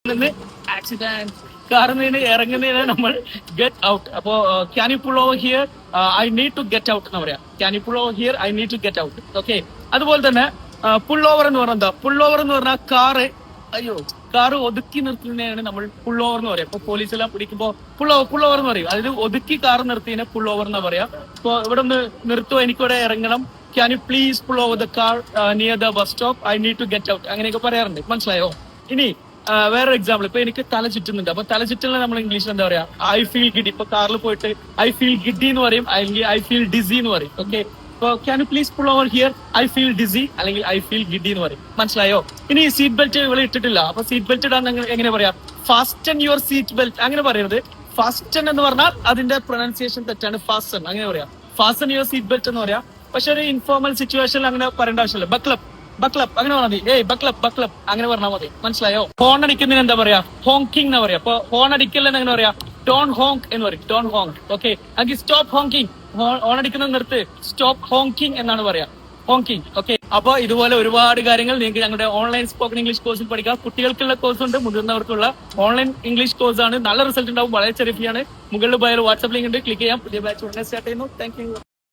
നിന്ന് ആക്സിഡന്റ് കാറിൽ നിന്ന് ഇറങ്ങുന്നതിന് നമ്മൾ ഗെറ്റ് ഔട്ട്. അപ്പോ can you pull over here, I need to get out എന്ന് പറയാം. Can you pull over here, I need to get out. Okay, അതുപോലെ തന്നെ പുൾ ഓവർ എന്ന് പറഞ്ഞാൽ എന്താ? പുൾ ഓവർ എന്ന് പറഞ്ഞാൽ കാറ് ഒതുക്കി നിർത്തുന്നതിനാണ് നമ്മൾ പുൾ ഓവർ എന്ന് പറയാം. ഇപ്പൊ പോലീസെല്ലാം പിടിക്കുമ്പോ പുൾ ഓവർ എന്ന് പറയും. അതിൽ ഒതുക്കി കാർ നിർത്തിയതിനെ പുൾ ഓവർ എന്ന് പറയാം. ഇപ്പൊ ഇവിടെ ഒന്ന് നിർത്തുമോ, എനിക്കിവിടെ ഇറങ്ങണം, can you please pull over the car near the bus stop, I need to get out, അങ്ങനെയൊക്കെ പറയാറുണ്ട്. മനസ്സിലായോ? ഇനി വേറൊരു എക്സാമ്പിൾ, ഇപ്പൊ എനിക്ക് തല ചുറ്റുന്നുണ്ട്. അപ്പൊ തല ചുറ്റുന്ന നമ്മൾ ഇംഗ്ലീഷിൽ എന്താ പറയാ? I feel giddy. ഇപ്പൊ കാറിൽ പോയിട്ട് ഐ ഫീൽ ഗിഡി എന്ന് പറയും, അല്ലെങ്കിൽ ഐ ഫീൽ ഡിസി എന്ന് പറയും. ഓക്കെ, ഇപ്പൊ can you please pull over here, I feel DC, അല്ലെങ്കിൽ ഐ ഫീൽ ഗിഡി എന്ന് പറയും. മനസ്സിലായോ? ഇനി സീറ്റ് ബെൽറ്റ് ഇവിടെ ഇട്ടിട്ടില്ല. അപ്പൊ സീറ്റ് ബെൽറ്റ് ഇടാൻ എങ്ങനെ പറയാ? ഫാസ്റ്റൻ യുവർ സീറ്റ് ബെൽറ്റ്, അങ്ങനെ പറയരുത്. ഫാസ്റ്റൻ എന്ന് പറഞ്ഞാൽ അതിന്റെ പ്രൊനൗൺസിയേഷൻ തെറ്റാണ്. ഫാസ്റ്റൻ അങ്ങനെ പറയാം. ഫാസ്റ്റൻ യുവർ സീറ്റ് ബെൽറ്റ് എന്ന് പറയാം. പക്ഷെ ഒരു ഇൻഫോർമൽ സിറ്റുവേഷനിൽ അങ്ങനെ പറയേണ്ട ആവശ്യമില്ല. ബക്ലപ്പ് അങ്ങനെ പറഞ്ഞാൽ മതി. ബക്ലപ്പ് അങ്ങനെ പറഞ്ഞാൽ മതി. മനസ്സിലായോ? ഹോൺ അടിക്കുന്നതിന് എന്താ പറയാ? ഹോങ്കിങ് എന്ന് പറയാം. അപ്പൊ ഹോൺ അടിക്കലെന്ന് എങ്ങനെ പറയാ? ഡോൺ ഹോങ്ക് എന്ന് പറയും. ഡോൺ ഹോങ്ക്. ഓക്കെ, അല്ലെങ്കിൽ സ്റ്റോപ്പ് ഹോങ്കിങ്. ഹോൺ അടിക്കുന്നത് നിർത്ത്, സ്റ്റോപ്പ് ഹോങ്കിങ് എന്നാണ് പറയാ. ഹോങ്കിങ്. ഓക്കെ, അപ്പൊ ഇതുപോലെ ഒരുപാട് കാര്യങ്ങൾ നിങ്ങൾക്ക് ഞങ്ങളുടെ ഓൺലൈൻ സ്പോക്കൺ ഇംഗ്ലീഷ് കോഴ്സിൽ പഠിക്കാം. കുട്ടികൾക്കുള്ള കോഴ്സ് ഉണ്ട്, മുതിർന്നവർക്കുള്ള ഓൺലൈൻ ഇംഗ്ലീഷ് കോഴ്സ് ആണ്. നല്ല റിസൾട്ട് ഉണ്ടാവും, വളരെ ചെറിയ ഫീ ആണ്. മുകളിൽ പോയാൽ വാട്സ്ആപ്പ് ലിങ്ക് ഉണ്ട്, ക്ലിക്ക് ചെയ്യാം. പുതിയ ബാച്ച് ഉടനെ സ്റ്റാർട്ട് ചെയ്യുന്നു. Thank you.